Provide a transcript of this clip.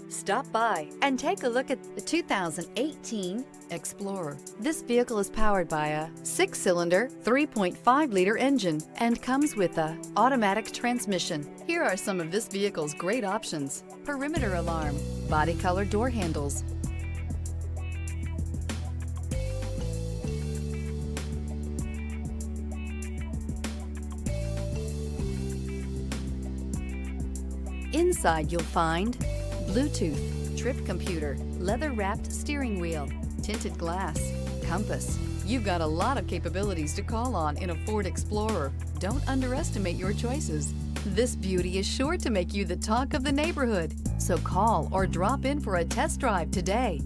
Stop by and take a look at the 2018 Explorer. This vehicle is powered by a 6-cylinder, 3.5-liter engine and comes with a automatic transmission. Here are some of this vehicle's great options: perimeter alarm, body color door handles, inside you'll find Bluetooth, trip computer, leather-wrapped steering wheel, tinted glass, compass. You've got a lot of capabilities to call on in a Ford Explorer. Don't underestimate your choices. This beauty is sure to make you the talk of the neighborhood. So call or drop in for a test drive today.